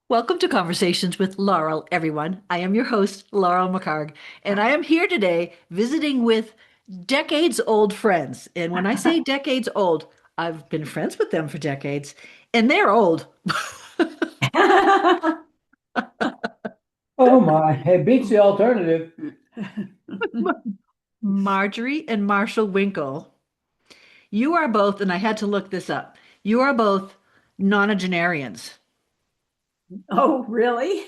Welcome to Conversations with Laurel, everyone. I am your host, Laurel McCargue, and I am here today visiting with decades old friends. And when I say decades old, I've been friends with them for decades, and they're old. Oh my, it beats the alternative. Marjorie and Marshall Winkle. You are both, and I had to look this up, you are both nonagenarians. Oh, really?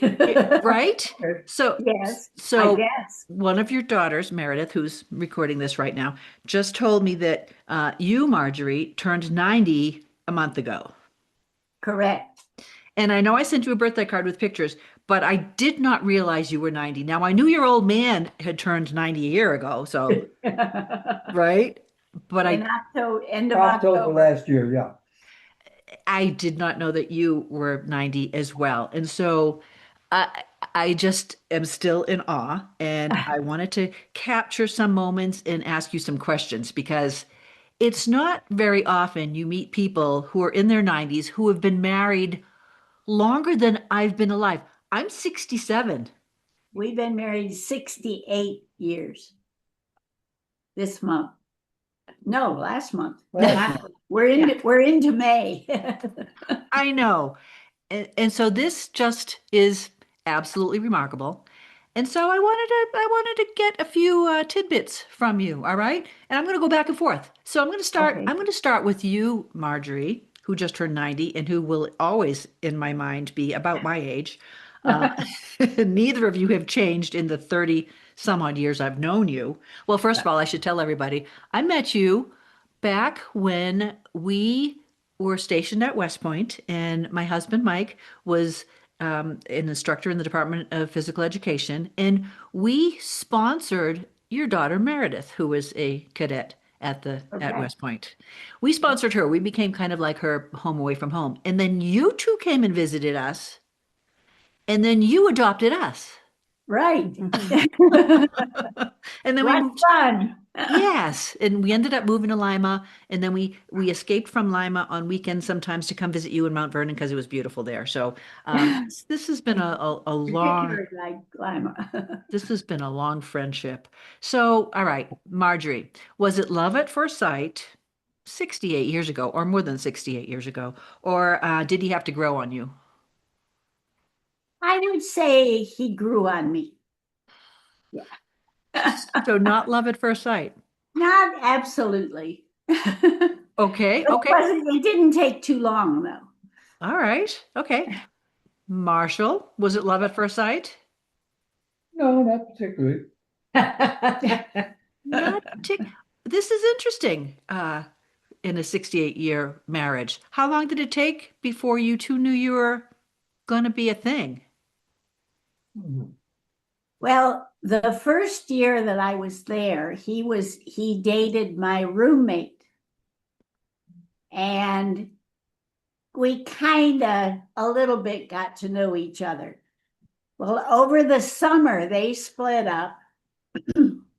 Right? So, Yes, I so guess. one of your daughters, Meredith, who's recording this right now, just told me that you, Marjorie, turned 90 a month ago. Correct. And I know I sent you a birthday card with pictures, but I did not realize you were 90. Now, I knew your old man had turned 90 a year ago, so, In right? But October, end of October October. last year, yeah. I did not know that you were 90 as well. And so I just am still in awe. And I wanted to capture some moments and ask you some questions because it's not very often you meet people who are in their 90s who have been married longer than I've been alive. I'm 67. We've been married 68 years this month. No, last month. Last month. We're Yeah, into May. I know. And so this just is absolutely remarkable. And so I wanted to get a few tidbits from you, all right? And I'm going to go back and forth. So I'm Okay. going to start with you, Marjorie, who just turned 90 and who will always in my mind be about my age. Uh, neither of you have changed in the 30 some odd years I've known you. Well, first of all, I should tell everybody I met you back when we were stationed at West Point, and my husband Mike was an instructor in the Department of Physical Education, and we sponsored your daughter Meredith, who was a cadet at Okay. West Point. We sponsored her. We became kind of like her home away from home, and then you two came and visited us, and then you adopted us, Right. and then we What moved. fun. Yes, and we ended up moving to Lima, and then we escaped from Lima on weekends sometimes to come visit you in Mount Vernon because it was beautiful there. So this has been a long Particularly like Lima. this has been a long friendship. So all right, Marjorie, was it love at first sight 68 years ago, or more than 68 years ago, or did he have to grow on you? I would say he grew on me. Yeah. So not love at first sight. Not absolutely. Okay, It okay, wasn't, it didn't take too long though. all right, okay. Marshall, was it love at first sight? No, not particularly. Not partic- This is interesting. In a 68-year marriage, how long did it take before you two knew you were going to be a thing? Well, the first year that I was there, he dated my roommate, and we kind of a little bit got to know each other. Well, over the summer they split up,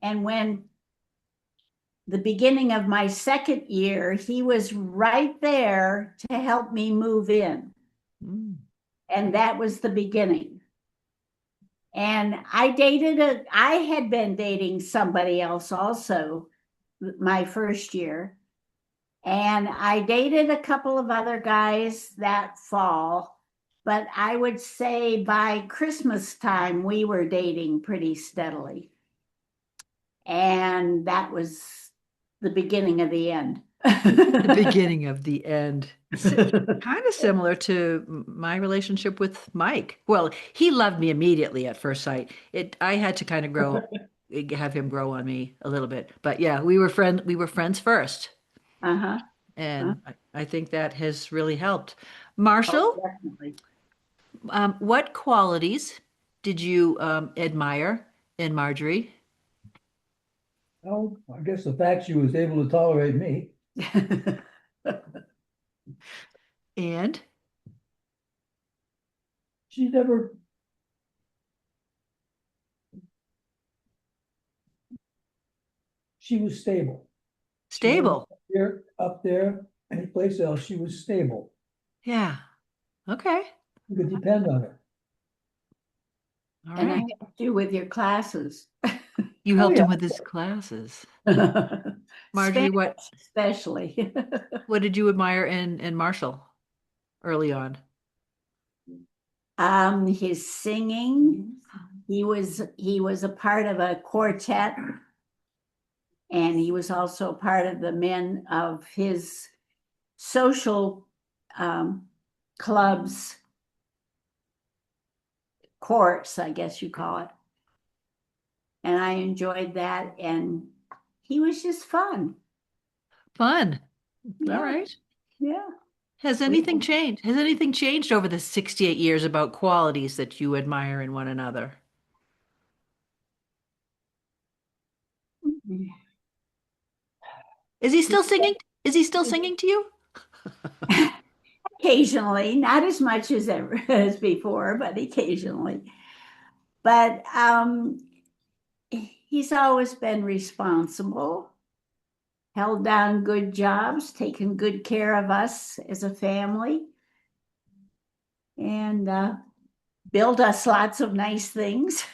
and when the beginning of my second year, he was right there to help me move in. Mm. And that was the beginning. And I had been dating somebody else also my first year. And I dated a couple of other guys that fall. But I would say by Christmas time, we were dating pretty steadily. And that was the beginning of the end. The beginning of the end. Kind of similar to my relationship with Mike. Well, he loved me immediately at first sight. I had to kind of have him grow on me a little bit. But yeah, we were friends first. Uh-huh. And I think that has really helped. Oh, Marshall, definitely. what qualities did you admire in Marjorie? Oh, I guess the fact she was able to tolerate me. And She never, she was stable. She never stable. up there, any place else, she was stable. Yeah. Okay. You could depend on her. All And I right. helped you with your classes. You Oh, helped yeah. him with his classes. Marjorie, Spanish what especially. what did you admire in Marshall early on? His singing. He was a part of a quartet, and he was also part of the men of his social clubs course, I guess you call it. And I enjoyed that, and he was just fun. Fun. All Yeah, right. yeah. Has We anything changed? Has anything changed over the 68 years about qualities that you admire in one another? Is he still singing? Is he still singing to you? Occasionally, not as much as ever as before, but occasionally. But he's always been responsible, held down good jobs, taken good care of us as a family, and built us lots of nice things.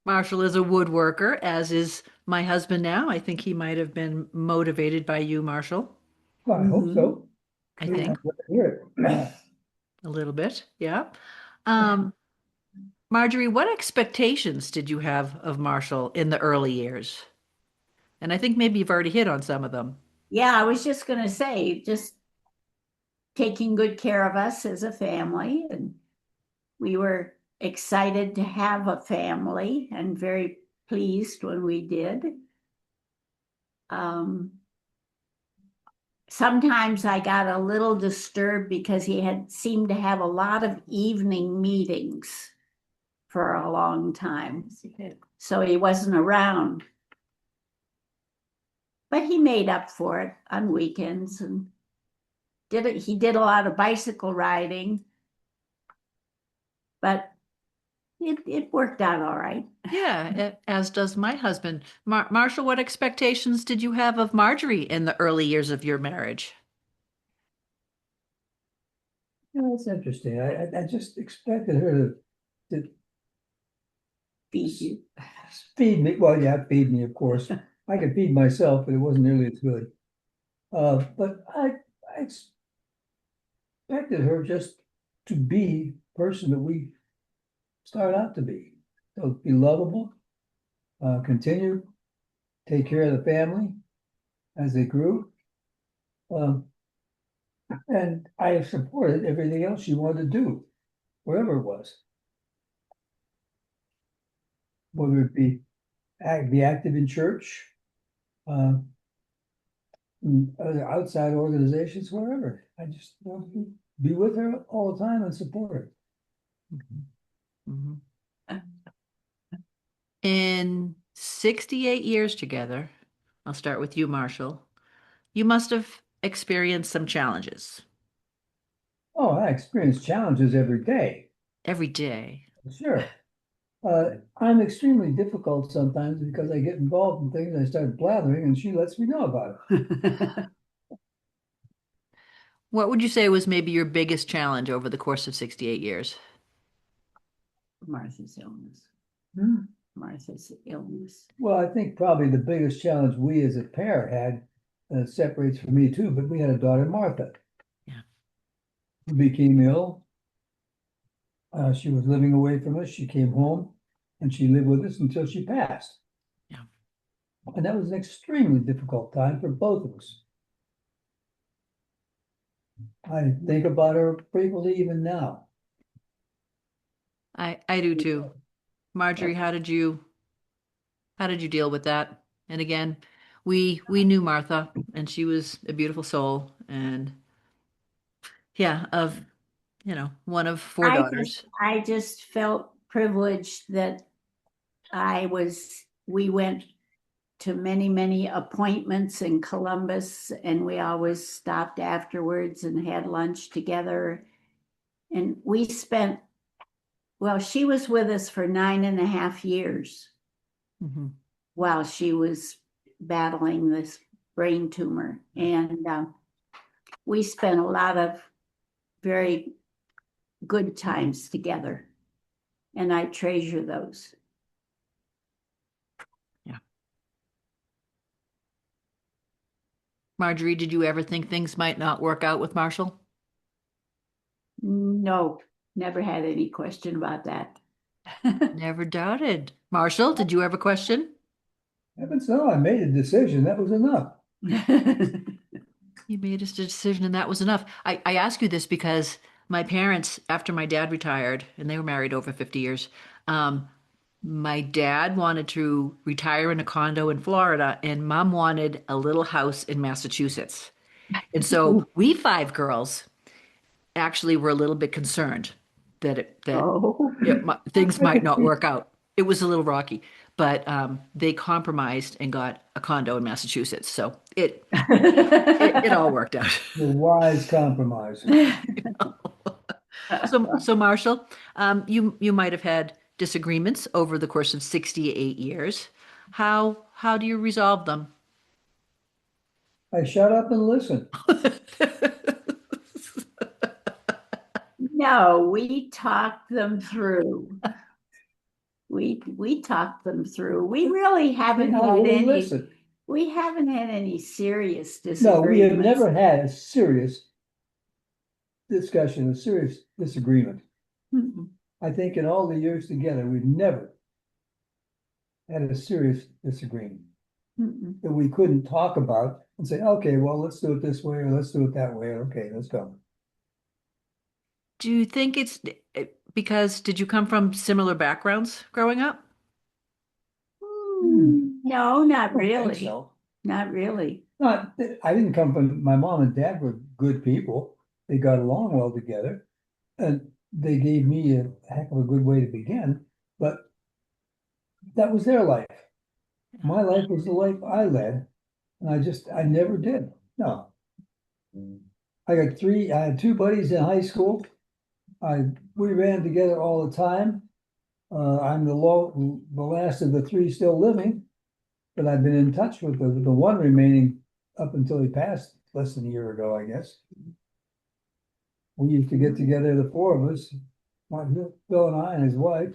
Marshall is a woodworker, as is my husband now. I think he might have been motivated by you, Marshall. Well, I hope Mhm. so. I Yeah, think glad to hear it. a little bit. Yeah. Um, Marjorie, what expectations did you have of Marshall in the early years? And I think maybe you've already hit on some of them. Yeah, I was just going to say, just taking good care of us as a family. And we were excited to have a family and very pleased when we did. Um, Sometimes I got a little disturbed because he had seemed to have a lot of evening meetings for a long time. So he wasn't around. But he made up for it on weekends and he did a lot of bicycle riding, but it worked out all right. Yeah, as does my husband. Marshall, what expectations did you have of Marjorie in the early years of your marriage? Yeah, that's interesting. I just expected her to Feed you. feed me. Well, yeah, feed me, of course. I could feed myself, but it wasn't nearly as good. But I expected her just to be the person that we start out to be. So be lovable, continue, take care of the family as they grew. Um, and I have supported everything else she wanted to do, wherever it was. Whether it be active in church, uh, in other outside organizations, wherever. I just want to be with her all the time and support her. Mhm. Mhm. In 68 years together, I'll start with you, Marshall. You must have experienced some challenges Oh, I experience challenges every day, every day. sure. I'm extremely difficult sometimes because I get involved in things, I start blathering, and she lets me know about it. What would you say was maybe your biggest challenge over the course of 68 years? Martha's illness. Hmm. Martha's illness. Well, I think probably the biggest challenge we as a pair had, separates from me too, but we had a daughter, Martha, Yeah. who became ill. She was living away from us. She came home and she lived with us until she passed. Yeah. And that was an extremely difficult time for both of us. I think about her frequently even now. I do too. Marjorie, how did you deal with that? And again, we knew Martha and she was a beautiful soul and yeah, of one of four daughters. I just felt privileged that we went to many, many appointments in Columbus, and we always stopped afterwards and had lunch together. And she was with us for 9.5 years Mhm. while she was battling this brain tumor. And we spent a lot of very good times together. And I treasure those. Yeah. Marjorie, did you ever think things might not work out with Marshall? No, never had any question about that. Never doubted. Marshall, did you have a question? Heavens no, I made a decision. That was enough. You made a decision and that was enough. I ask you this because my parents, after my dad retired, and they were married over 50 years, my dad wanted to retire in a condo in Florida, and mom wanted a little house in Massachusetts. And so we five girls actually were a little bit concerned that Oh. things I might could not see work out. It was a little rocky, but they compromised and got a condo in Massachusetts. So it all worked out. the wise compromise. So Marshall, you might have had disagreements over the course of 68 years. How do you resolve them? I shut up and listened. No, we talked them through. We talked them through. We really haven't No, had we any, listened. we haven't had any serious No, we have disagreements. never had a serious discussion, a serious disagreement. Mm-mm. I think in all the years together, we've never had a serious disagreement Mm-mm. that we couldn't talk about and say, okay, well, let's do it this way or let's do it that way. Okay, let's go. Do you think it's because did you come from similar backgrounds growing up? No, not I don't think really. so. Not really. Not, I didn't come from, my mom and dad were good people. They got along well together. And they gave me a heck of a good way to begin, but that was their life. My life was the life I led, and I never did. No. I had two buddies in high school. We ran together all the time. I'm the last of the three still living, but I've been in touch with the one remaining up until he passed less than a year ago, I guess. We used to get together, the four of us, Bill and I and his wife,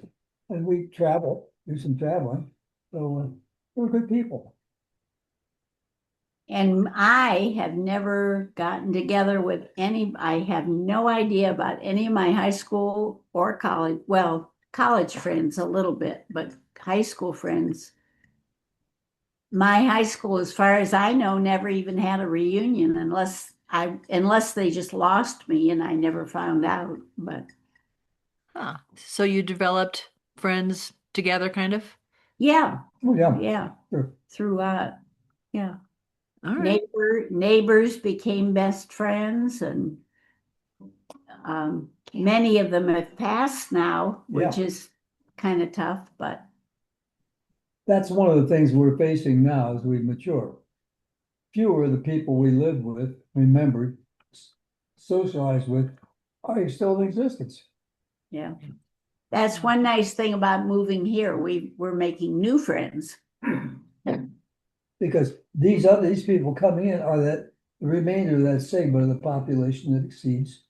and we travel, do some traveling. So we're good people. And I have never gotten together with any, I have no idea about any of my high school or college, well, college friends a little bit, but high school friends. My high school, as far as I know, never even had a reunion unless they just lost me and I never found out. But Huh. So you developed friends together, kind of? yeah, Oh, yeah, yeah, sure. throughout. Yeah. All right. Neighbors became best friends, and many of them have passed now, which Yeah. is kind of tough, but That's one of the things we're facing now as we mature. Fewer of the people we lived with, remembered, socialized with, are still in existence. yeah. That's one nice thing about moving here. We're making new friends. Because these people coming in are the remainder of that segment of the population that exceeds,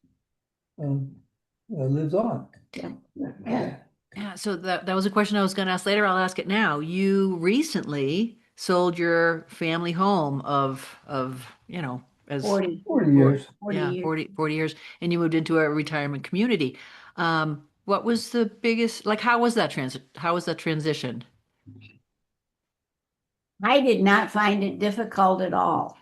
lives on. Yeah. Yeah, so that was a question I was going to ask later. I'll ask it now. You recently sold your family home of, as 40, 40 years. 40 yeah, years. 40 years, and you moved into a retirement community. What was the biggest, like, how was that transition? I did not find it difficult at all.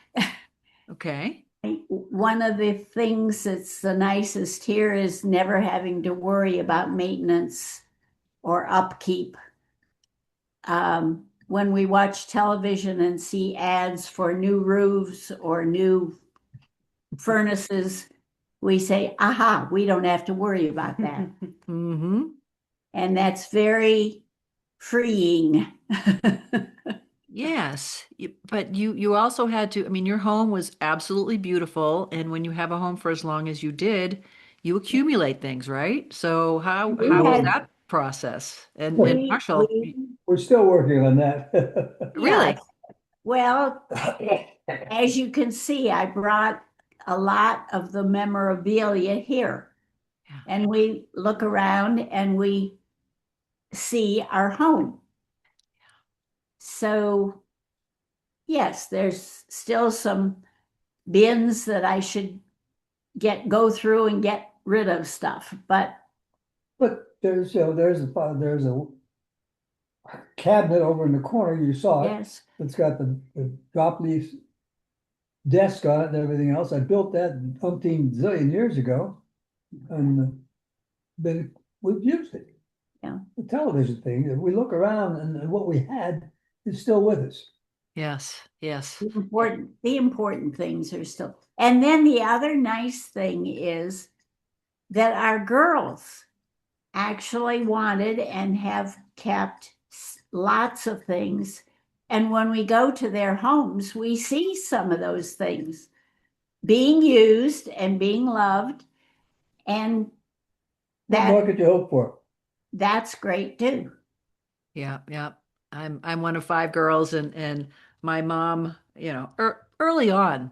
Okay. One of the things that's the nicest here is never having to worry about maintenance or upkeep. When we watch television and see ads for new roofs or new furnaces, we say, aha, we don't have to worry about that. Mm-hmm. And that's very freeing. Yes, but you also had to, I mean, your home was absolutely beautiful, and when you have a home for as long as you did, you accumulate things, right? So We how was had, that process? And we, Marshall, we, We're still working on that. yeah, really? well, as you can see, I brought a lot of the memorabilia here. Yeah. And we look around and we see our home. So, yes, there's still some bins that I should go through and get rid of stuff, but there's, there's a cabinet over in the corner, you saw it. yes, It's got the drop leaf desk on it and everything else. I built that umpteen zillion years ago. And then we've used it. Yeah. The television thing, if we look around and what we had is still with us. Yes, yes. the important things are still. And then the other nice thing is that our girls actually wanted and have kept lots of things. And when we go to their homes, we see some of those things being used and being loved. And What more that could you hope for? that's great too. Yeah, yeah. I'm one of five girls, and my mom, early on,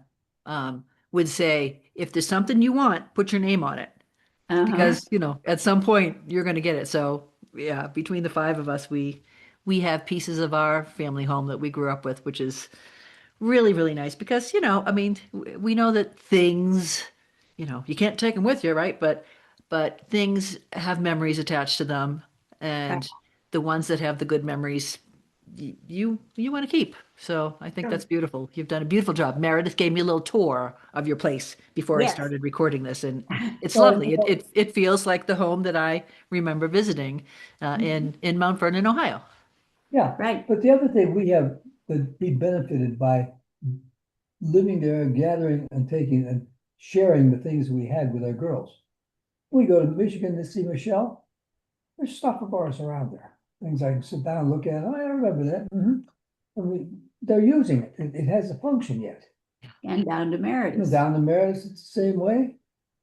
would say, if there's something you want, put your name on it. Uh-huh. Because, at some point you're going to get it. So, yeah, between the five of us, we have pieces of our family home that we grew up with, which is really, really nice because, I mean, we know that things, you can't take them with you, right? But things have memories attached to them, Right. and the ones that have the good memories, you want to keep. So I think that's beautiful. You've done a beautiful job. Meredith gave me a little tour of your place before I Yes. started recording this, and it's Well, lovely. It feels like the home that I remember visiting in Mount Vernon, Ohio. yeah, Right. but the other thing we have that we benefited by living there, gathering and taking and sharing the things we had with our girls. We go to Michigan to see Michelle. There's stuff of ours around there. Things I can sit down and look at. Oh, I remember that. And they're using it. It has a function yet. And down to Meredith. Down the Meredith, it's the same way.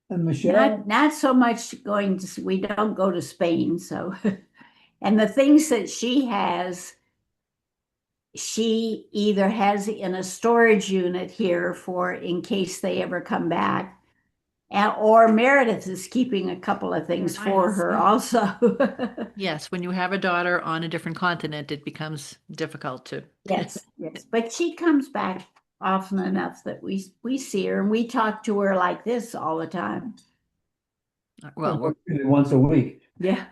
And Michelle, Not so much going to, we don't go to Spain, so. And the things that she either has in a storage unit here for in case they ever come back, or Meredith is keeping a couple of things for her also. Yes, when you have a daughter on a different continent, it becomes difficult to. Yes, yes, but she comes back often enough that we see her and we talk to her like this all the time. Well, once a week. Yeah.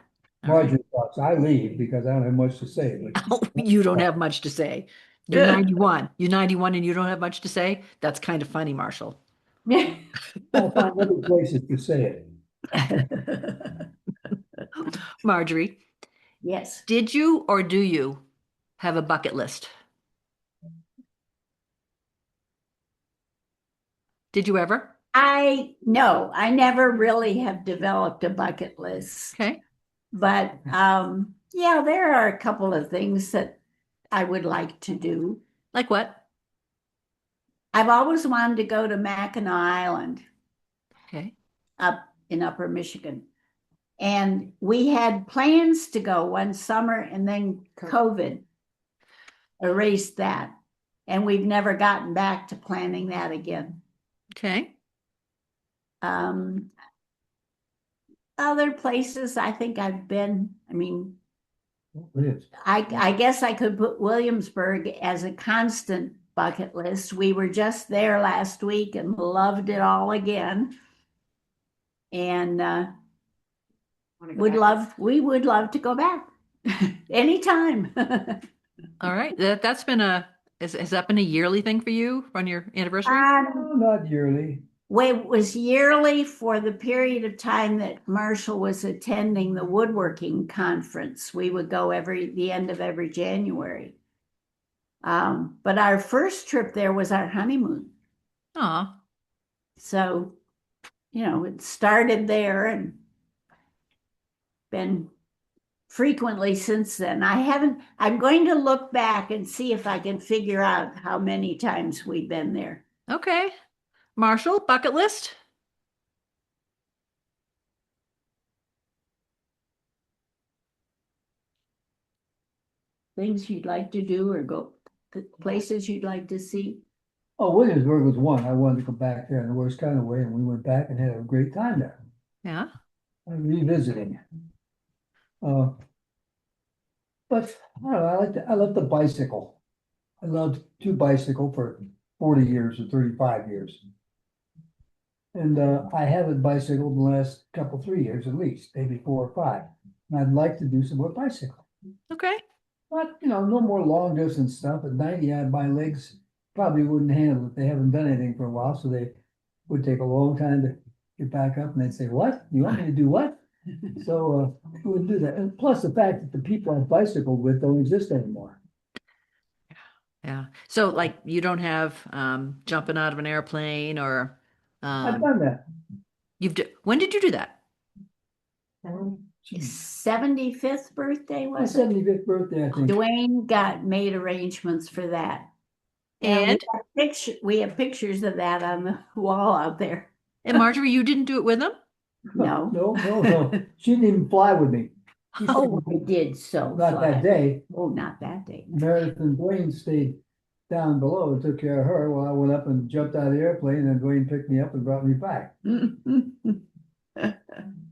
all right. Marjorie talks. I leave because I don't have much to say. Oh, you don't have much to say. You're 91. You're 91 and you don't have much to say? That's kind of funny, Marshall. I'll find other places to say it. Marjorie, Yes. did you or do you have a bucket list? Did you ever? No, I never really have developed a bucket list, Okay. but yeah, there are a couple of things that I would like to do. Like what? I've always wanted to go to Mackinac Island Okay. up in Upper Michigan. And we had plans to go one summer and then COVID erased that. And we've never gotten back to planning that again. Okay. Um, Other places I think I've been, I mean, It is. I guess I could put Williamsburg as a constant bucket list. We were just there last week and loved it all again. And we would love to go back anytime. All right. That's been has that been a yearly thing for you on your anniversary? No, not yearly. It was yearly for the period of time that Marshall was attending the woodworking conference. We would go the end of every January. But our first trip there was our honeymoon. Aw. So, it started there and been frequently since then. I'm going to look back and see if I can figure out how many times we've been there. Okay. Marshall, bucket list? Things you'd like to do or go places you'd like to see. Oh, Williamsburg was one. I wanted to go back there in the worst kind of way, and we went back and had a great time there. Yeah. Revisiting. Uh, but I don't know, I love the bicycle. I loved to bicycle for 40 years or 35 years. And I haven't bicycled the last couple, 3 years at least, maybe 4 or 5. And I'd like to do some more bicycling. Okay. But, no more long distance stuff. At 90, my legs probably wouldn't handle it. They haven't done anything for a while, so they would take a long time to get back up, and they'd say, "What? You want me to do what?" So we wouldn't do that. And plus the fact that the people I bicycled with don't exist anymore. Yeah. So like you don't have jumping out of an airplane or I've done that. when did you do that? His 75th birthday, My was it? 75th birthday, I think. Dwayne made arrangements for that. And we have pictures of that on the wall out there. and Marjorie, you didn't do it with them? No. No. She didn't even fly with me. She Oh, stayed- we did so Not fly. that day. Oh, not that day. Meredith and Dwayne stayed down below and took care of her while I went up and jumped out of the airplane, and Dwayne picked me up and brought me back.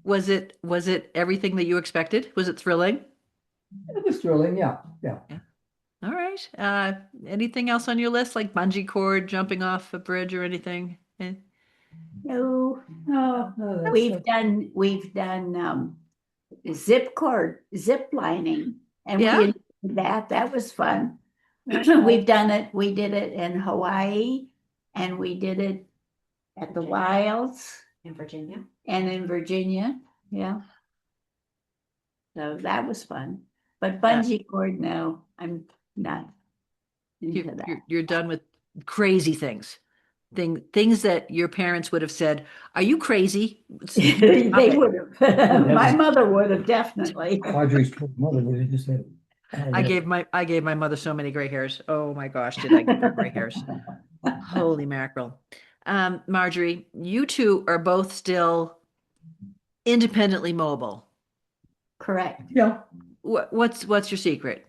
Was it everything that you expected? Was it thrilling? It was thrilling, yeah. All right. Anything else on your list, like bungee cord, jumping off a bridge or anything? No, No, we've done zip lining, and Yeah? we did that was fun. We did it in Hawaii, and we did it at the Wilds In Virginia. and in Virginia, yeah. So that was fun, but bungee cord, no, I'm not into that. You're done with crazy things. Things that your parents would have said, "Are you crazy?" They would have. My mother would have definitely. Marjorie's mother would just said. I gave my mother so many gray hairs. Oh my gosh, did I give her gray hairs? Holy mackerel. Marjorie, you two are both still independently mobile. Correct. Yeah. What's your secret?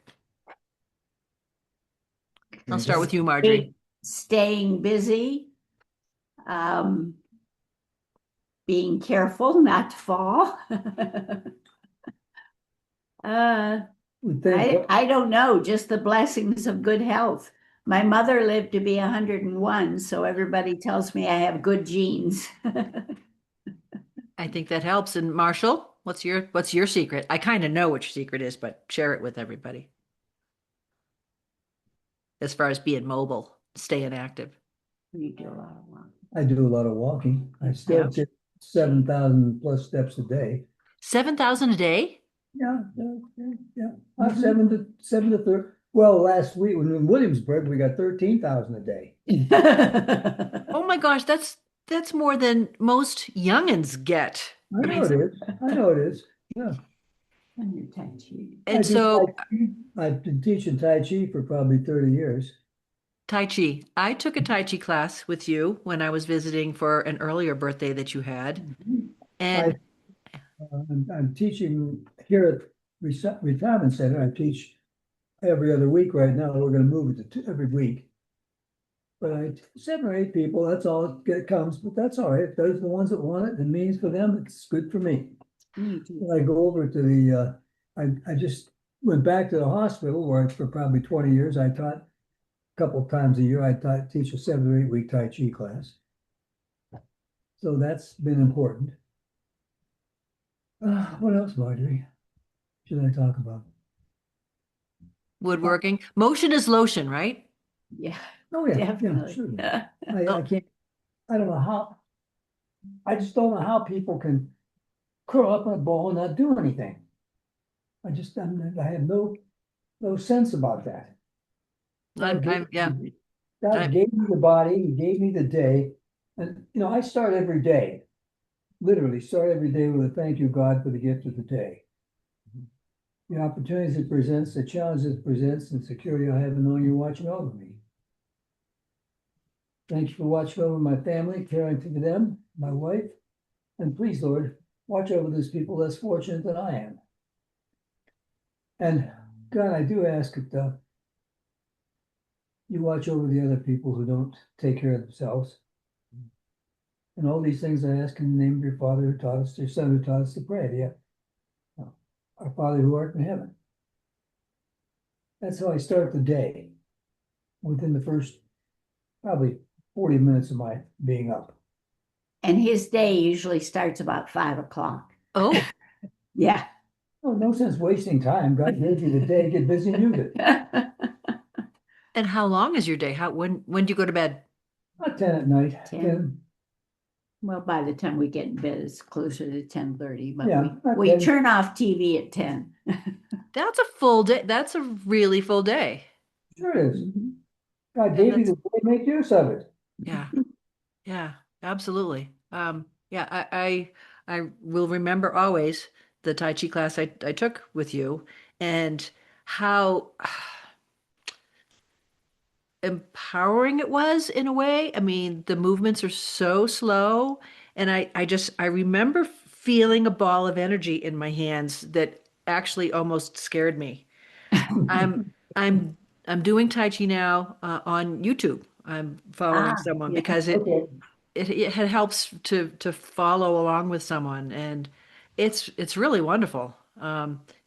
I'll start with you, Marjorie. Staying busy, being careful not to fall. I don't know, just the blessings of good health. My mother lived to be 101, so everybody tells me I have good genes. I think that helps. And Marshall, what's your secret? I kind of know what your secret is, but share it with everybody. As far as being mobile, staying active. You do a lot of work. I do a lot of walking. I still get 7,000 plus steps a day. 7,000 a day? Yeah. Mm-hmm. 7 to 30. Well, last week when in Williamsburg, we got 13,000 a day. Oh my gosh, that's more than most youngins get. I know it is. Yeah. And so I've been teaching Tai Chi for probably 30 years. Tai Chi. I took a Tai Chi class with you when I was visiting for an earlier birthday that you had. And I'm teaching here at Retirement Center. I teach every other week right now. We're going to move it to every week. But 7 or 8 people, that's all it comes, but that's all right. If those are the ones that want it, it means for them, it's good for me. When I go over to I just went back to the hospital where for probably 20 years, I taught a couple of times a year. Teach a 7 or 8 week Tai Chi class. So that's been important. What else, Marjorie, should I talk about? woodworking. Motion is lotion, right? Yeah. Oh, yeah. Definitely. Sure. I can't, I don't know how, I just don't know how people can curl up in a ball and not do anything. I have no sense about that. Yeah. God gave me the body, He gave me the day, and I start every day, literally start every day with a thank you, God, for the gift of the day. The opportunities it presents, the challenges it presents, and security I have in knowing you're watching over me. Thank you for watching over my family, caring for them, my wife, and please, Lord, watch over those people less fortunate than I am. And God, I do ask that you watch over the other people who don't take care of themselves. And all these things I ask in the name of your Father who taught us, your Son who taught us to pray. Yeah. Our Father who art in heaven. That's how I start the day within the first probably 40 minutes of my being up. And his day usually starts about 5 o'clock. Oh, Yeah. Oh, no sense wasting time. God gave you the day, get busy and use it. and how long is your day? When do you go to bed? About 10 at night. 10. Well, by the time we get in bed, it's closer to 10:30, but Yeah, we okay. turn off TV at 10. That's a full day. That's a really full day. Sure it is. God And gave you that's, the day, make use of it. yeah, yeah, absolutely. Yeah, I will remember always the Tai Chi class I took with you and how empowering it was in a way. I mean, the movements are so slow, and I remember feeling a ball of energy in my hands that actually almost scared me. I'm I'm I'm doing Tai Chi now on YouTube. I'm following someone Yeah. because Okay. it helps to follow along with someone, and it's really wonderful.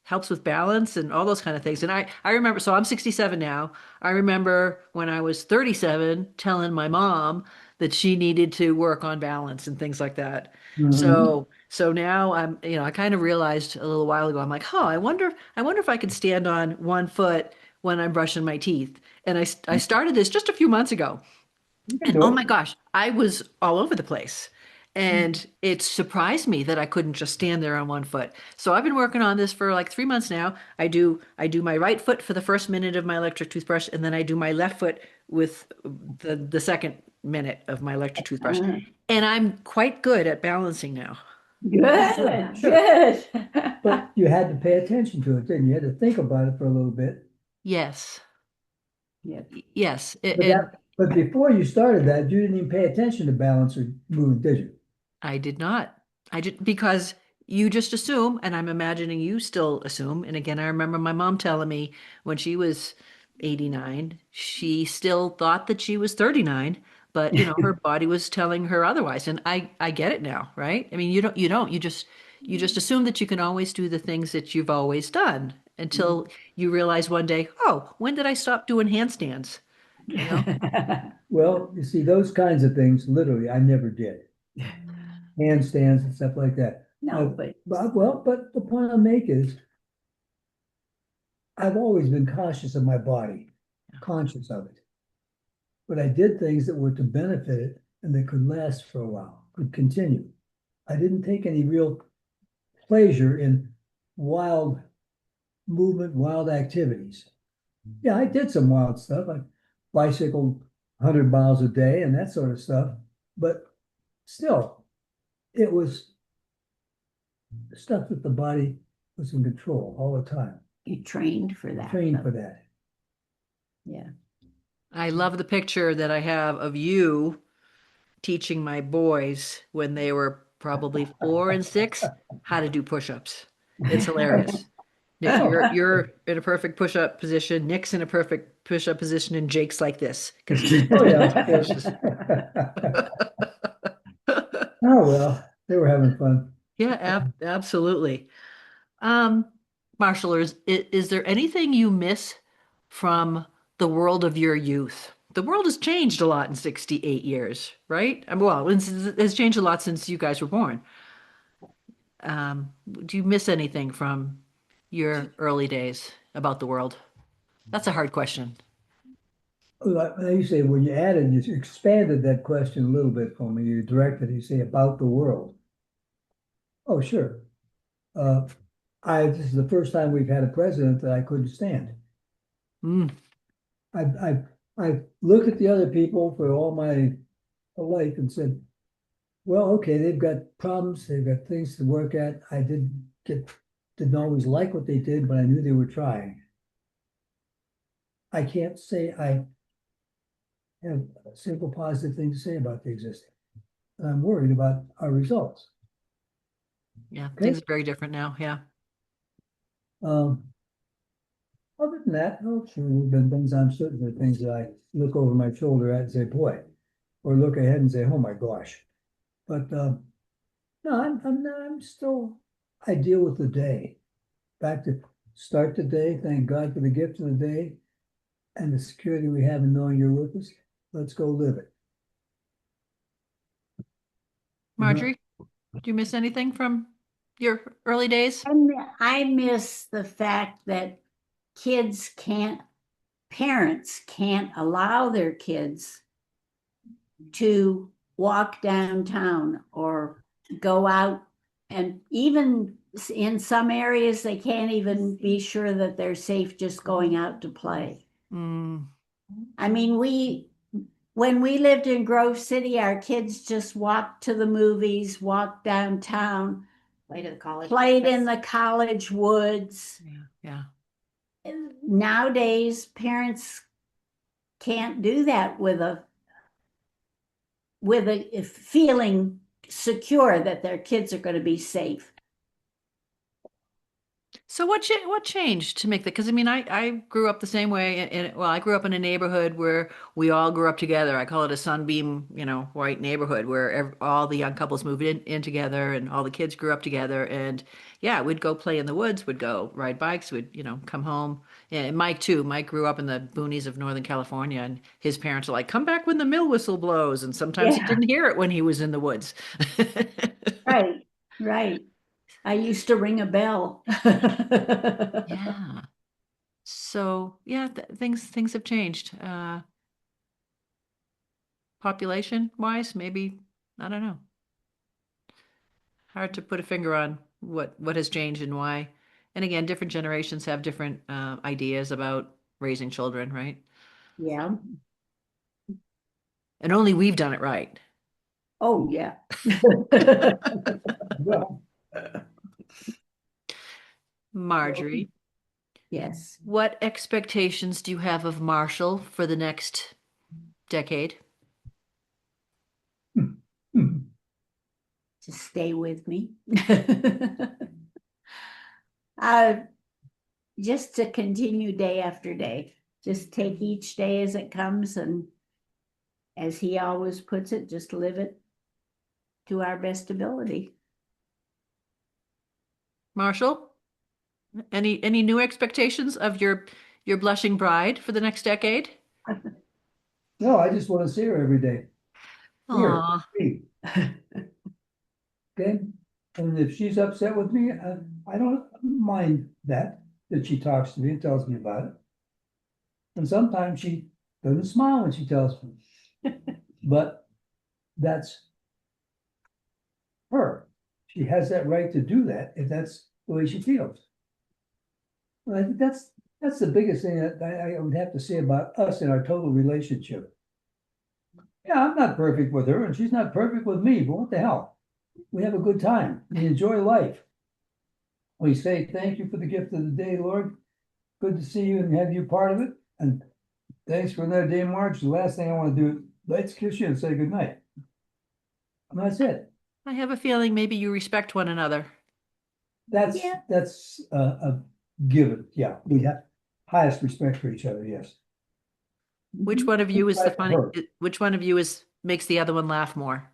Helps with balance and all those kind of things. And I remember, so I'm 67 now. I remember when I was 37 telling my mom that she needed to work on balance and things like that. Mhm. So now I kind of realized a little while ago, I'm like, oh, I wonder if I could stand on one foot when I'm brushing my teeth. And I started this just a few months ago. You can And do oh it. my gosh, I was all over the place. And it surprised me that I couldn't just stand there on one foot. So I've been working on this for like 3 months now. I do my right foot for the first minute of my electric toothbrush, and then I do my left foot with the second minute of my electric toothbrush. Uh, And I'm quite good at balancing now. Good, Sure. good. But you had to pay attention to it, didn't you? You had to think about it for a little bit. Yes. Yeah. Yes. But And but before you started that, you didn't even pay attention to balance or movement, did you? I did not. I did because you just assume, and I'm imagining you still assume. And again, I remember my mom telling me when she was 89, she still thought that she was 39, but her body was telling her otherwise. And I get it now, right? I mean, you just assume that you can always do the things that you've always done until you realize one day, oh, when did I stop doing handstands? You know? Well, you see, those kinds of things, literally, I never did. Handstands and stuff like that. No, but But the point I make is I've always been cautious of my body, conscious of it. But I did things that were to benefit it and that could last for a while, could continue. I didn't take any real pleasure in wild movement, wild activities. Yeah, I did some wild stuff. I bicycled 100 miles a day and that sort of stuff. But still, it was stuff that the body was in control all the time, you trained for that. trained though. for that. Yeah. I love the picture that I have of you teaching my boys when they were probably 4 and 6 how to do push-ups. It's hilarious. Nick, Oh, you're in a perfect push-up position. Nick's in a perfect push-up position, and Jake's like this because he's oh yeah. anxious. Oh well, they were having fun. Yeah, absolutely. Um, Marshall, is there anything you miss from the world of your youth? The world has changed a lot in 68 years, right? Well, it's changed a lot since you guys were born. Do you miss anything from your early days about the world? That's a hard question. Like you say, when you added, you expanded that question a little bit for me. You directed, you say about the world. Oh, sure. Uh, this is the first time we've had a president that I couldn't stand. Mm, I, I, I looked at the other people for all my life and said, well, okay, they've got problems, they've got things to work at. Didn't always like what they did, but I knew they were trying. I can't say I have a single positive thing to say about the existing. I'm worried about our results. yeah, Okay. things are very different now. Yeah. Um, other than that, oh, sure, there've been things I'm certain of things that I look over my shoulder at and say, boy, or look ahead and say, oh my gosh. But no, I'm still, I deal with the day. Back to start the day, thank God for the gift of the day and the security we have in knowing you're with us. Let's go live it. Marjorie, do you miss anything from your early days? I miss the fact that kids can't, parents can't allow their kids to walk downtown or go out. And even in some areas, they can't even be sure that they're safe just going out to play. Mm, I mean, when we lived in Grove City, our kids just walked to the movies, walked downtown, Played at the college. played in the college woods. yeah. Nowadays, parents can't do that with a feeling secure that their kids are going to be safe. So what changed to make that? Because I mean, I grew up the same way, and well, I grew up in a neighborhood where we all grew up together. I call it a sunbeam, white neighborhood where all the young couples moved in together, and all the kids grew up together. And yeah, we'd go play in the woods, we'd go ride bikes, we'd come home. And Mike too. Mike grew up in the boonies of Northern California, and his parents are like, "Come back when the mill whistle blows," and sometimes he Yeah. didn't hear it when he was in the woods. Right, right. I used to ring a bell. Yeah. So yeah, things have changed. Population wise, maybe I don't know. Hard to put a finger on what has changed and why. And again, different generations have different ideas about raising children, right? Yeah. And only we've done it right. Oh, yeah. Well, Marjorie, Yes. what expectations do you have of Marshall for the next decade? To stay with me. uh, just to continue day after day. Just take each day as it comes, and as he always puts it, just live it to our best Marshall, any new expectations of your blushing bride for the next decade? no, I just want to see her every day. Here, Aw, me. Okay, and if she's upset with me, I don't mind that she talks to me and tells me about it. And sometimes she doesn't smile when she tells me, but that's her. She has that right to do that if that's the way she feels. Well, I think that's the biggest thing that I would have to say about us in our total relationship. Yeah, I'm not perfect with her, and she's not perfect with me, but what the hell? We have a good time. We enjoy life. We say thank you for the gift of the day, Lord. Good to see you and have you part of it. And thanks for another day, March. The last thing I want to do, let's kiss you and say goodnight. And that's it. I have a feeling maybe you respect one another. That's Yeah. that's a given. Yeah, we have highest respect for each other. Yes. Which one of you is the Respect for funny? her. Which one of you is makes the other one laugh more?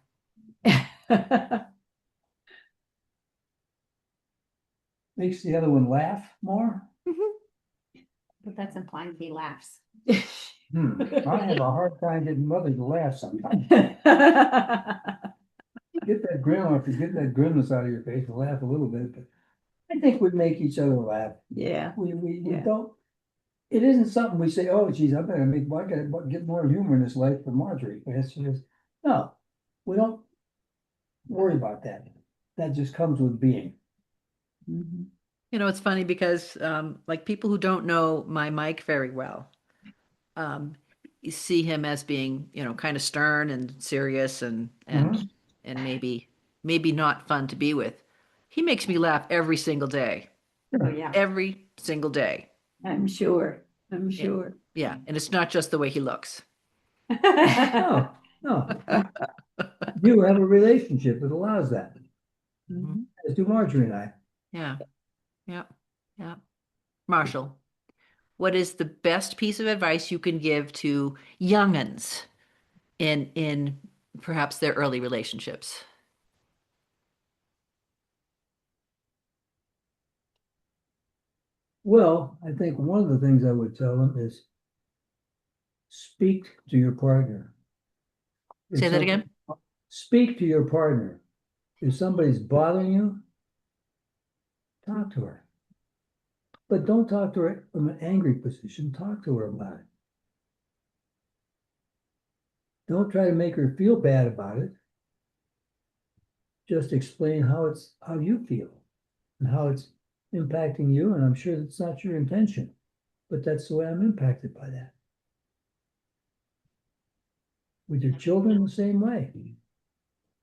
Makes the other one laugh more. But that's implying he laughs. I have a hard time getting mother to laugh sometimes. Get that grin off, you get that grimness out of your face and laugh a little bit, but I think we make each other laugh. Yeah. We Yeah. don't, it isn't something we say, oh geez, I'm gonna make, I gotta get more humor in this life for Marjorie. It's just, no, we don't worry about that. That just comes with being. Mhm. It's funny because like people who don't know my Mike very well, you see him as being, kind of stern and serious Mhm. and maybe not fun to be with. He makes me laugh every single day. Oh, yeah. Every single day. I'm sure. I'm Yeah. sure. Yeah. And it's not just the way he looks. No, no, you have a relationship that allows that, Mhm. as do Marjorie and I. Yeah. Yeah. Yeah. Marshall, what is the best piece of advice you can give to young'uns in perhaps their early relationships? Well, I think one of the things I would tell them is speak to your partner. Say that again. Speak to your partner. If somebody's bothering you, talk to her. But don't talk to her from an angry position. Talk to her about it. Don't try to make her feel bad about it. Just explain how you feel and how it's impacting you. And I'm sure that's not your intention, but that's the way I'm impacted by that. With your children, the same way.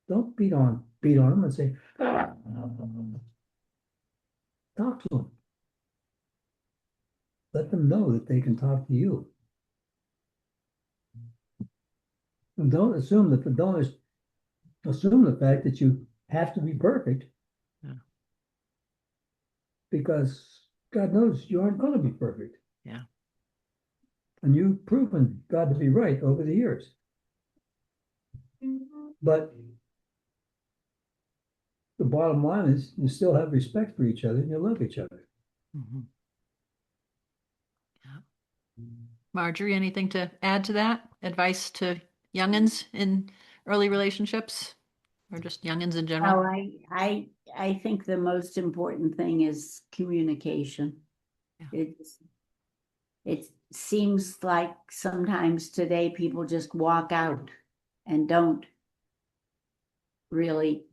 Don't beat on them and say, "Ah." Talk to them. Let them know that they can talk to you. And don't assume the fact that you have to be perfect. Yeah. Because God knows you aren't going to be perfect. Yeah. And you've proven God to be right over the years. But the bottom line is you still have respect for each other and you love each other. Mhm. Yeah. Marjorie, anything to add to that? Advice to young'uns in early relationships or just young'uns in general? Oh, I think the most important thing is communication. Yeah. It seems like sometimes today people just walk out and don't really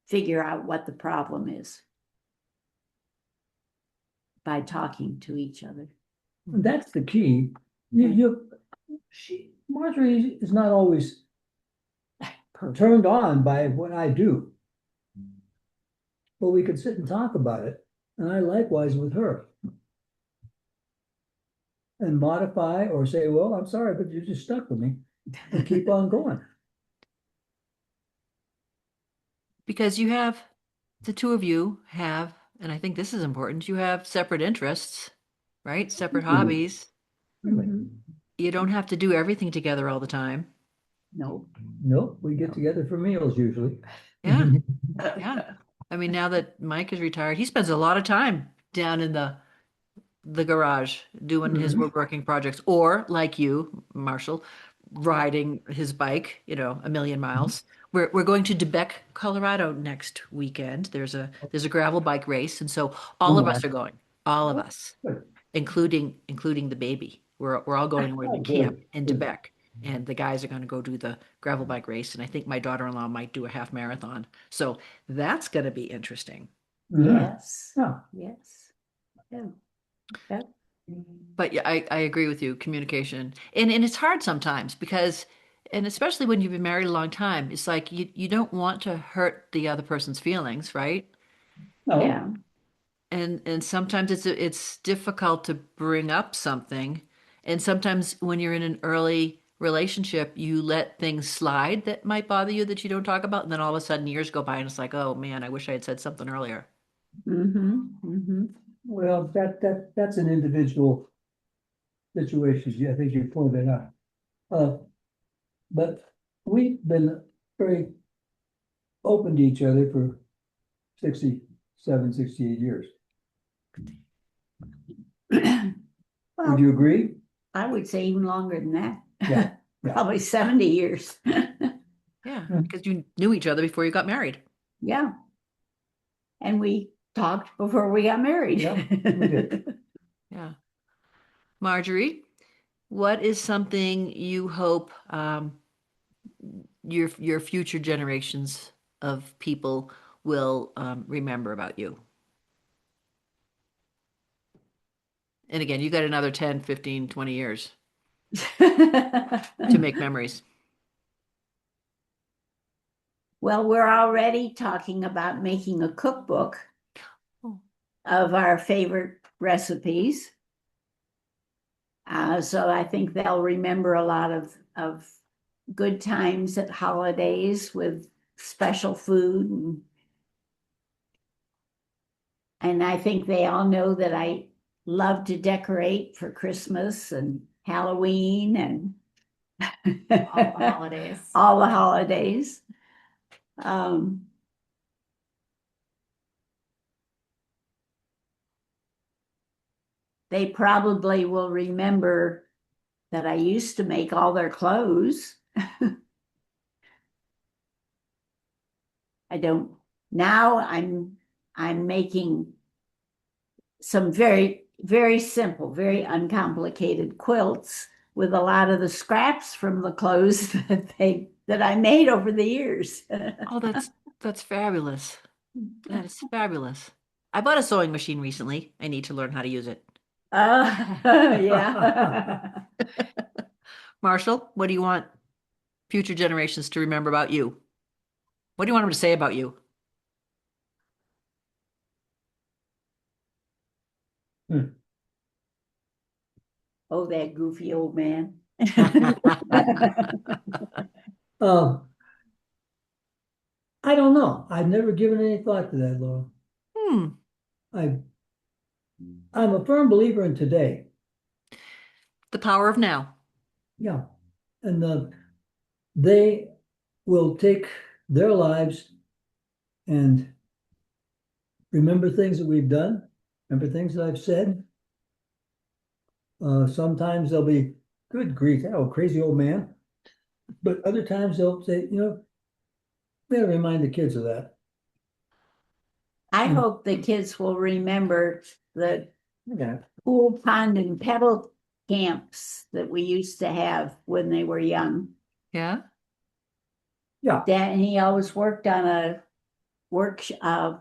figure out what the problem is by talking to each other. And that's the key. Marjorie is not always turned on by what I do. But we could sit and talk about it. And I likewise with her. And modify or say, well, I'm sorry, but you just stuck with me. And keep on going. Because the two of you have, and I think this is important, you have separate interests, right? Separate hobbies. Mhm. You don't have to do everything together all the time. No. Nope, we get together for meals usually. Yeah. Yeah. I mean, now that Mike is retired, he spends a lot of time down in the garage doing his woodworking projects, or like you, Marshall, riding his bike, a million miles. We're going to DeBeck, Colorado next weekend. There's a gravel bike race, and so all of us are going. All of us, Good. including the baby. We're all going to Oh, camp good, in good. DeBeck, and the guys are going to go do the gravel bike race, and I think my daughter-in-law might do a half marathon. So that's going to be interesting. Yes. Yeah. Yes. Yeah. Yeah. But yeah, I agree with you, communication. And it's hard sometimes because, and especially when you've been married a long time, it's like you don't want to hurt the other person's feelings, right? No, Yeah. And sometimes it's difficult to bring up something. And sometimes when you're in an early relationship, you let things slide that might bother you that you don't talk about, and then all of a sudden years go by and it's like, oh man, I wish I had said something earlier. Mm-hmm. Mm-hmm. well, that's an individual situation. Yeah, I think you pointed out. But we've been very open to each other for 67, 68 years. Would Well, you agree? I would say even longer than that. Yeah, yeah. Probably 70 years. Yeah, Yeah. because you knew each other before you got married. Yeah. And we talked before we got married. Yeah, we did. Yeah. Marjorie, what is something you hope your future generations of people will remember about you? And again, you got another 10, 15, 20 years to make memories. Well, we're already talking about making a cookbook Oh. of our favorite recipes. So I think they'll remember a lot of good times at holidays with special food. And I think they all know that I love to decorate for Christmas and Halloween and All the holidays. all the holidays. They probably will remember that I used to make all their clothes. I don't now. I'm making some very, very simple, very uncomplicated quilts with a lot of the scraps from the clothes that I made over the years. Oh, that's fabulous. That is fabulous. I bought a sewing machine recently. I need to learn how to use it. Yeah. Marshall, what do you want future generations to remember about you? What do you want them to say about you? Oh, that goofy old man. Um, I don't know. I've never given any thought to that, Laura. Hmm. I'm a firm believer in today. The power of now. Yeah. And they will take their lives and remember things that we've done, remember things that I've said. Sometimes they'll be, good grief, oh, crazy old man. But other times they'll say, we gotta remind the kids of that. I hope the kids will remember the Yeah. pool, pond, and pebble camps that we used to have when they were young. Yeah. Yeah. Dad, and he always worked on a woodworking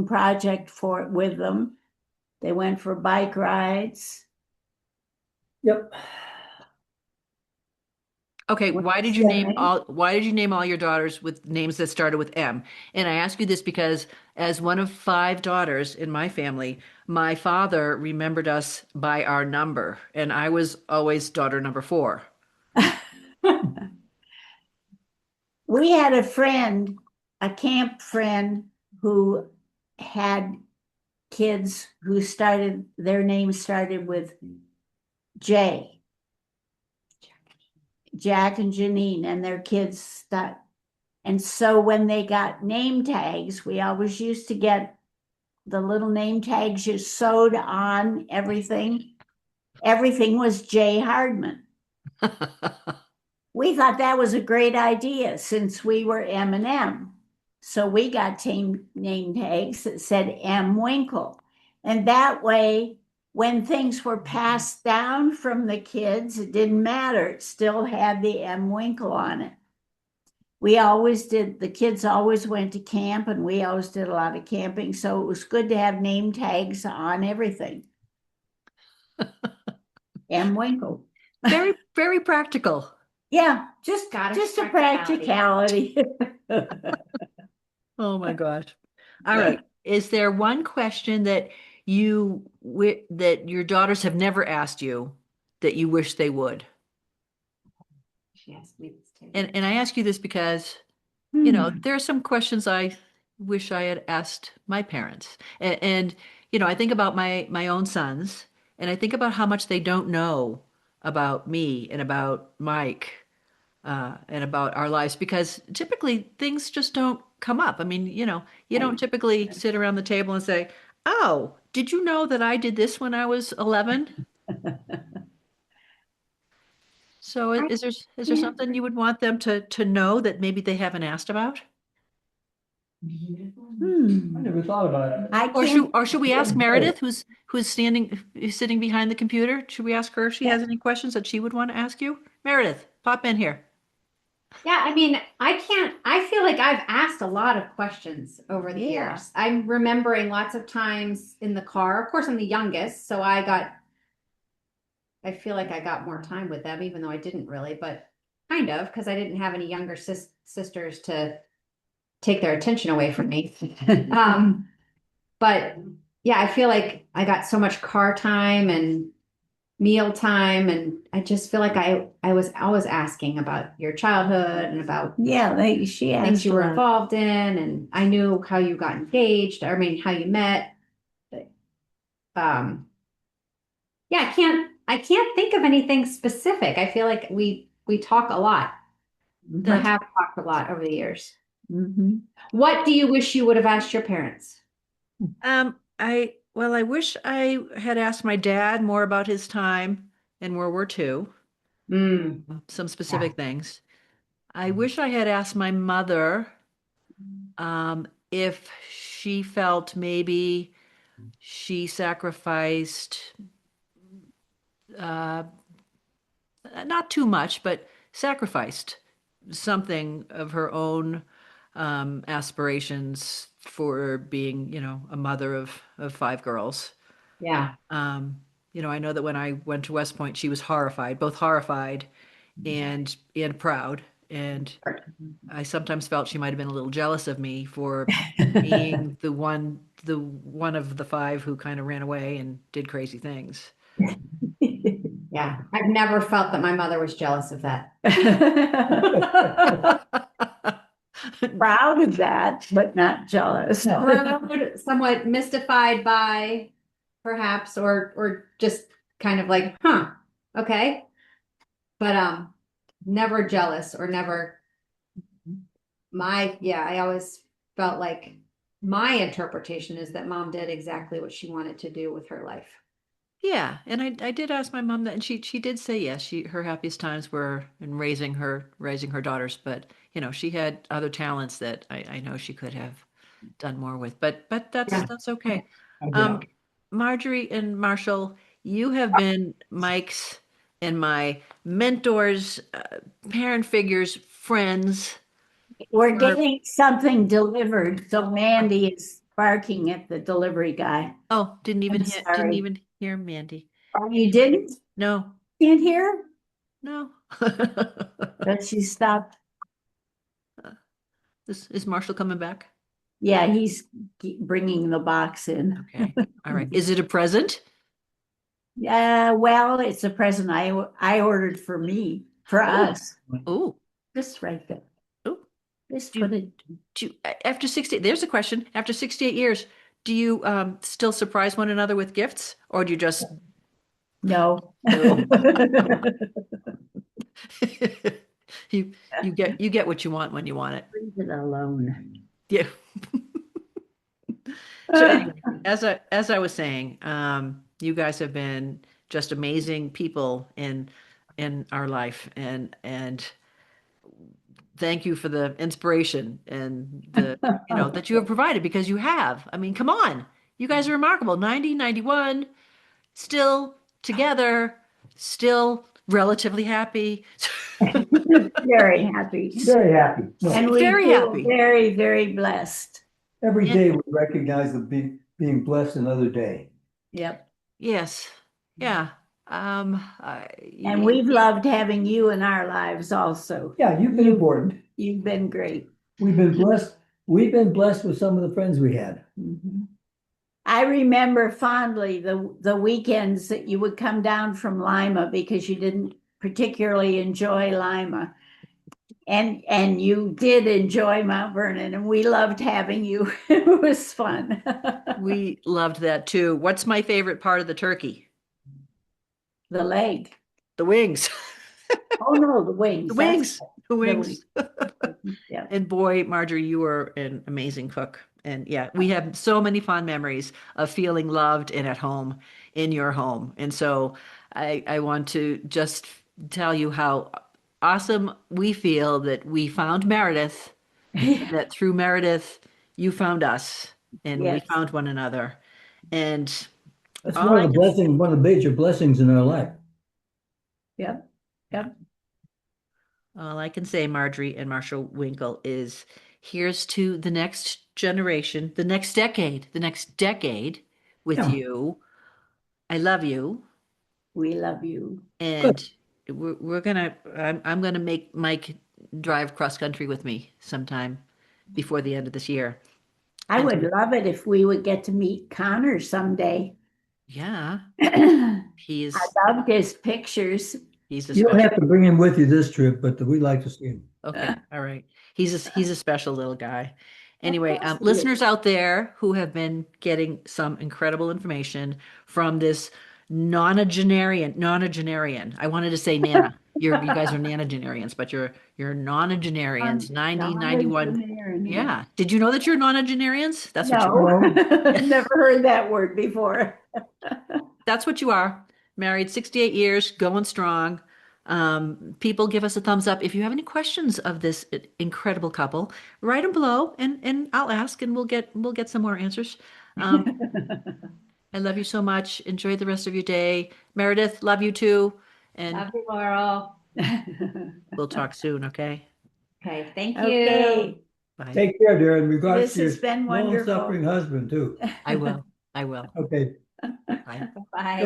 project with them. They went for bike rides. Yep. Okay, why did you name all your daughters with names that started with M? And I ask you this because as one of 5 daughters in my family, my father remembered us by our number, and I was always daughter number 4. We had a camp friend who had kids who their names started with J. Jack and Janine, and their kids stuck. And so when they got name tags, we always used to get the little name tags you sewed on everything. Everything was J. Hardman. We thought that was a great idea since we were M&M. So we got name tags that said M. Winkle. And that way, when things were passed down from the kids, it didn't matter. It still had the M. Winkle on it. The kids always went to camp, and we always did a lot of camping. So it was good to have name tags on everything. M. Winkle. Very, very practical. Yeah, just a practicality. Oh my gosh. All right. Is there one question that that your daughters have never asked you that you wish they would? She asked me this too. And I ask you this because, there are some questions I wish I had asked my parents. And I think about my own sons, and I think about how much they don't know about me and about Mike, and about our lives, because typically things just don't come up. I mean, you don't typically sit around the table and say, "Oh, did you know that I did this when I was 11?" So is there something you would want them to know that maybe they haven't asked about? I never thought about it. Or should we ask Meredith, who's sitting behind the computer? Should we ask her if she has any questions that she would want to ask you? Meredith, pop in here. Yeah, I mean, I feel like I've asked a lot of questions over the years. I'm remembering lots of times in the car. Of course, I'm the youngest, so I feel like I got more time with them, even though I didn't really, but kind of, because I didn't have any younger sisters to take their attention away from me. But yeah, I feel like I got so much car time and meal time, and I just feel like I was always asking about your childhood and about she things you were involved in, and I knew how you got engaged. I mean, how you met. Yeah, I can't think of anything specific. I feel like we talk a lot. We That's have talked a lot over the years. Mhm. What do you wish you would have asked your parents? I wish I had asked my dad more about his time in World War II, Mm, some yeah. specific things. I wish I had asked my mother if she felt maybe she sacrificed uh, not too much, but sacrificed something of her own aspirations for being, a mother of five girls. Yeah. Um, I know that when I went to West Point, she was horrified, both horrified and proud. And I sometimes felt she might have been a little jealous of me for being the one of the five who kind of ran away and did crazy things. Yeah. I've never felt that my mother was jealous of that. Proud of that, but not jealous. Proud, somewhat mystified by perhaps, or just kind of like, huh, okay. But never jealous or never yeah, I always felt like my interpretation is that mom did exactly what she wanted to do with her life. Yeah, and I did ask my mom that, and she did say yes. Her happiest times were in raising her daughters, but she had other talents that I know she could have done more with. But that's Yeah. that's okay. Yeah. Um, Marjorie and Marshall, you have been Mike's and my mentors, parent figures, friends. We're For, getting something delivered, so Mandy is barking at the delivery guy. oh, I'm didn't sorry. even hear Mandy. Oh, you didn't? No, Can't hear? no. But she stopped. Is Marshall coming back? Yeah, he's bringing the box in. Okay. All right. Is it a present? Yeah, well, it's a present I ordered for me, for Oh, us. oh, Just right there. oh. Just Do you, put it. after 60, there's a question. After 68 years, do you still surprise one another with gifts or do you just No. no? You get what you want when you want it. Leave it alone. Yeah. So anyway, as I was saying, you guys have been just amazing people in our life and thank you for the inspiration and that you have provided because you have. I mean, come on. You guys are remarkable. 90, 91, still together, still relatively happy. Very happy. Very happy. No, And we Very feel happy. very, very blessed. every And day we recognize being blessed another day. Yep. yes. Yeah. And we've loved having you in our lives also. Yeah, you've been important. You've been great. We've been blessed. We've been blessed with some of the friends we had. Mhm. I remember fondly the weekends that you would come down from Lima because you didn't particularly enjoy Lima. And you did enjoy Mount Vernon, and we loved having you. It was fun. we loved that too. What's my favorite part of the turkey? The leg. The wings. Oh no, the wings. The That's wings. The the wings. wings. Yeah. And boy, Marjorie, you were an amazing cook. And yeah, we have so many fond memories of feeling loved and at home in your home. And so I want to just tell you how awesome we feel that we found Meredith, and that through Meredith, you found us and we Yes. found one another. And That's all one of I the can, blessings, one of the major blessings in our life. Yep. Yep. all I can say, Marjorie and Marshall Winkle, is here's to the next generation, the next decade with Yeah, you. I love you. We love you. good. And I'm gonna make Mike drive cross country with me sometime before the end of this year. I And would love it if we would get to meet Connor someday. yeah, I he's loved his pictures. he's a You don't special. have to bring him with you this trip, but we'd like to see him. Okay, all right. He's a special little guy. Anyway, course we do. listeners out there who have been getting some incredible information from this nonagenarian. I wanted to say Nana. You guys are nonagenarians, but you're nonagenarians, 90, 91. Non-engineering. Yeah. Did you know that you're nonagenarians? That's what you No, are. never heard that word before. That's what you are. Married 68 years, going strong. People give us a thumbs up. If you have any questions of this incredible couple, write them below and I'll ask and we'll get some more answers. I love you so much. Enjoy the rest of your day. Meredith, love you too. And Love you, Laurel. we'll talk soon, okay? Okay, thank you. Okay, Bye. Take care, dear, in regards this to your has been wonderful. long-suffering husband too. I will. Okay. Bye. Bye.